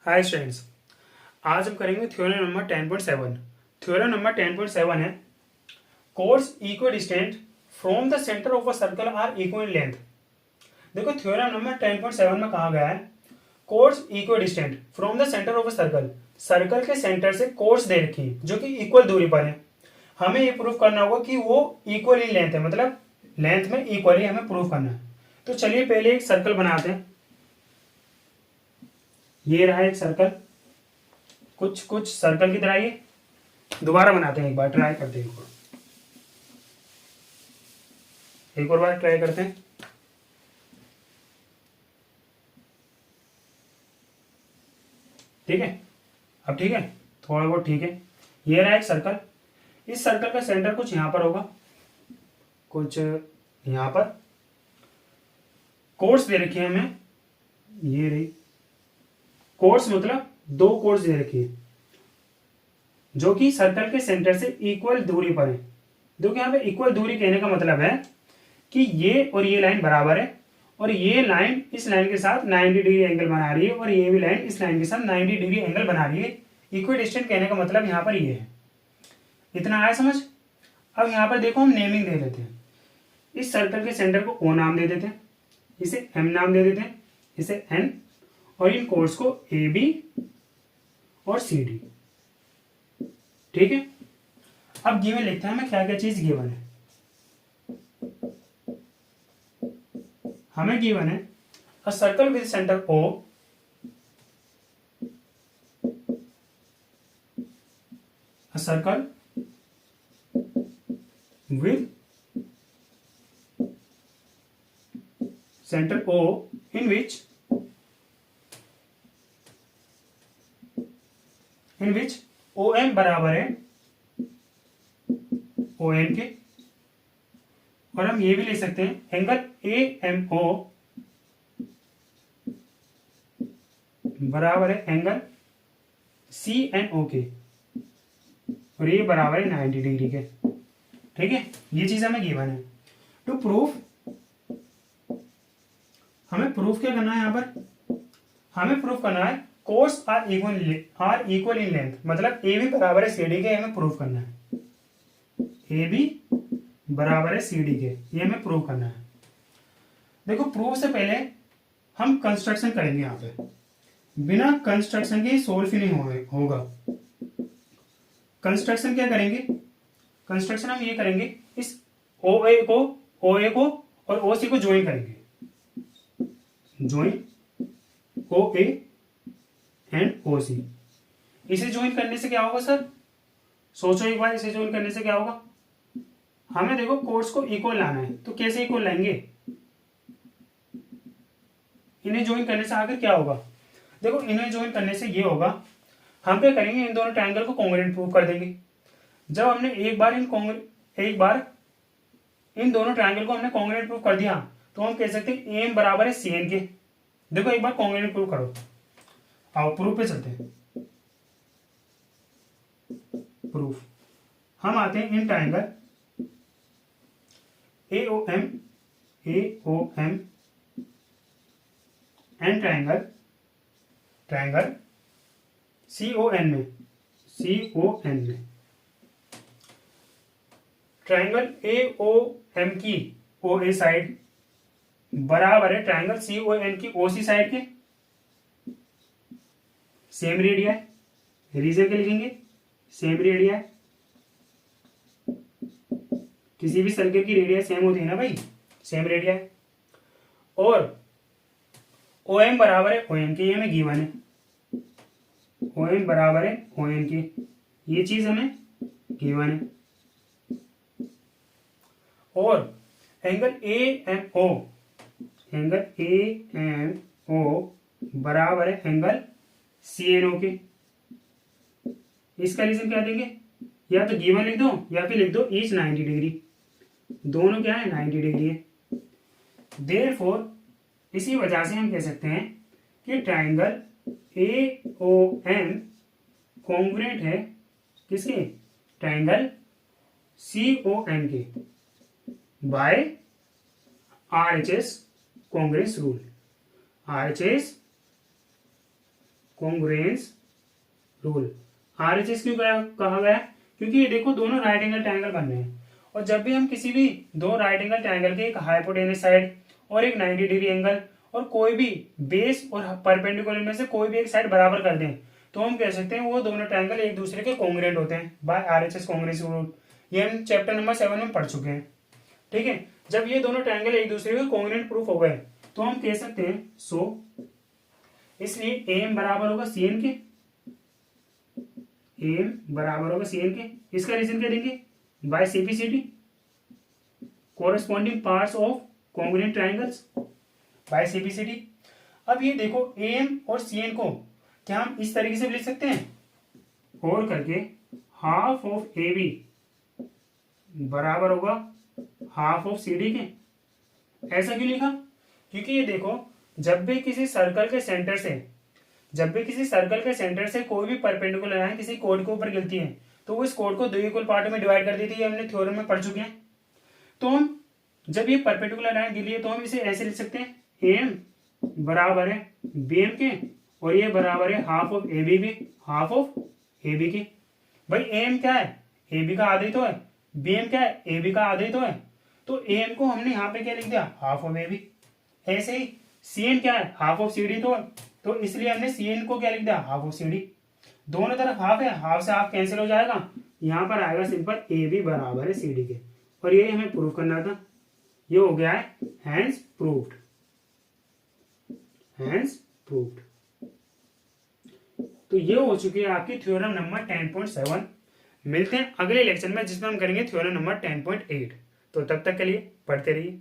Hi students. आज हम करेंगे थ्योरम नंबर 10.7। थ्योरम नंबर 10.7 है chords equal distant from the centre of a circle are equal length. देखो theorem number 10.7 में कहा गया है chords equal distant from the centre of a circle. Circle के सेंटर से कोर्स दे रखी है जो कि इक्वल दूरी पर है। हमें ये प्रूफ करना होगा कि वो इक्वल इन लेंथ है, मतलब लेंथ में इक्वली हमें प्रूफ करना है। तो चलिए पहले एक सर्कल बनाते हैं। ये रहा एक सर्कल, कुछ कुछ सर्कल की तरह। ये दोबारा बनाते हैं, एक बार ट्राई करते हैं, एक और बार ट्राई करते हैं। ठीक है, अब ठीक है, थोड़ा बहुत ठीक है। ये रहा एक सर्कल। इस सर्कल का सेंटर कुछ यहां पर होगा, कुछ यहां पर। कोर्स दे रखी है हमें, ये रही कोर्स, मतलब दो कोर्स दे रखी है जो कि सर्कल के सेंटर से इक्वल दूरी पर है। देखो यहाँ पे इक्वल दूरी कहने का मतलब है कि ये और ये लाइन बराबर है और ये लाइन इस लाइन के साथ 90 डिग्री एंगल बना रही है और ये भी लाइन इस लाइन के साथ 90 डिग्री एंगल बना रही है। इक्वल डिस्टेंट कहने का मतलब यहाँ पर ये है। इतना आया समझ। अब यहाँ पर देखो हम नेमिंग दे देते हैं। इस सर्कल के सेंटर को ओ नाम दे देते हैं, इसे एम नाम दे देते हैं, इसे एन, और इन कोर्स को ए बी और सी डी। ठीक है, अब गिवन लिखते हैं हमें क्या क्या चीज गिवन है। हमें गिवन है a circle with centre O, a circle with centre O in which O M बराबर है ओ एन के। और हम ये भी ले सकते हैं एंगल ए एम ओ बराबर है एंगल सी एन ओ के, और ये बराबर है 90 डिग्री के। ठीक है, ये चीज हमें गिवन है। टू प्रूफ, हमें प्रूफ क्या करना है यहाँ पर। हमें प्रूफ करना है chords are equal in length, मतलब ए बी बराबर है सी डी के। हमें प्रूफ करना है ए बी बराबर है सी डी के, ये हमें प्रूव करना है। देखो प्रूफ से पहले हम कंस्ट्रक्शन करेंगे। यहाँ पे बिना कंस्ट्रक्शन के सोल्व ही नहीं होगा। कंस्ट्रक्शन क्या करेंगे, कंस्ट्रक्शन हम ये करेंगे, इस ओ ए को और ओ सी को ज्वाइन करेंगे। ज्वाइन ओ ए एंड ओ सी। इसे ज्वाइन करने से क्या होगा सर, सोचो एक बार, इसे ज्वाइन करने से क्या होगा। हमें देखो कोर्स को इक्वल लाना है, तो कैसे इक्वल लाएंगे। इन्हें ज्वाइन करने से आगे क्या होगा। देखो इन्हें ज्वाइन करने से ये होगा, हम क्या करेंगे, इन दोनों ट्रायंगल को कॉन्ग्रुएंट प्रूव कर देंगे। जब हमने एक बार इन दोनों ट्रायंगल को हमने कॉन्ग्रुएंट प्रूव कर दिया, तो हम कह सकते हैं एम बराबर है सी एन के। देखो एक बार कॉन्ग्रुएंट प्रूव करो, आओ प्रूफ पे चलते हैं। प्रूफ, हम आते हैं in triangle A O M and triangle C O N में ट्रायंगल ए ओ एम की ओ ए साइड बराबर है ट्रायंगल सी ओ एन की ओ सी साइड के। सेम रेडिया है, रीजन के लिखेंगे सेम रेडिया है। किसी भी सर्कल की रेडिया सेम होती है ना भाई, सेम रेडिया है। और ओ एम बराबर है ओ एन के, ये हमें गिवन है। ओ एम बराबर है ओ एन के, ये चीज हमें गिवन है। और एंगल ए एम ओ बराबर है एंगल सी एन ओ के। इसका रीजन क्या देंगे, या तो गिवन लिख दो या फिर लिख दो ईच 90 डिग्री। दोनों क्या है, 90 डिग्री है। देयरफॉर इसी वजह से हम कह सकते हैं कि triangle A O M congruent है किसके, ट्राइंगल सी ओ एन के, by RHS congruence rule. RHS congruence rule. RHS क्यों कहा गया? क्योंकि ये देखो दोनों राइट एंगल ट्रायंगल बन रहे हैं, और जब भी हम किसी भी दो राइट एंगल ट्रायंगल के एक हाइपोटेनस साइड और एक 90 डिग्री एंगल और कोई भी बेस और परपेंडिकुलर में से कोई भी एक साइड बराबर कर दें, तो हम कह सकते हैं वो दोनों ट्रायंगल एक दूसरे के कॉन्ग्रुएंट होते हैं बाय RHS कॉन्ग्रुएंस रूल। ये हम चैप्टर नंबर 7 में पढ़ चुके हैं। ठीक है, जब ये दोनों ट्रायंगल एक दूसरे के कॉन्ग्रुएंट प्रूफ हो गए तो हम कह सकते हैं सो, इसलिए एम बराबर होगा CN के, एम बराबर होगा CN के। इसका रीजन क्या देंगे? By CPCD, corresponding parts of congruent triangles by CPCD। अब ये देखो एम और CN को क्या हम इस तरीके से लिख सकते हैं, होल करके हाफ ऑफ AB बराबर होगा हाफ ऑफ CD के। ऐसा क्यों लिखा? क्योंकि ये देखो जब भी किसी सर्कल के सेंटर से कोई भी परपेंडिकुलर लाइन किसी कोड के ऊपर गिरती है तो वो इस कोड को दो इक्वल पार्ट में डिवाइड कर देती है, हमने थ्योरम में पढ़ चुके हैं। तो हम जब ये परपेंडिकुलर लाइन गिरी है तो हम इसे ऐसे लिख सकते हैं, एम बराबर है BM के और ये बराबर है हाफ ऑफ AB के, हाफ ऑफ AB के। भाई एम क्या है? AB का आधा ही तो है। BM क्या है? AB का आधा ही तो है। तो एम को हमने यहाँ पे क्या लिख दिया? Half of AB। ऐसे ही CN क्या है? हाफ ऑफ CD तो इसलिए हमने CN को क्या लिख दिया? Half of CD। दोनों तरफ हाफ है, हाफ से हाफ कैंसिल हो जाएगा, यहाँ पर आएगा सिंपल AB बराबर है CD के। और ये हमें प्रूव करना था, ये हो गया है हैंस प्रूव्ड, हैंस प्रूव्ड। तो ये हो चुकी है आपकी थ्योरम नंबर 10.7। मिलते हैं अगले लेक्चर में जिसमें हम करेंगे थ्योरम नंबर 10.8। तो तब तक के लिए पढ़ते रहिए।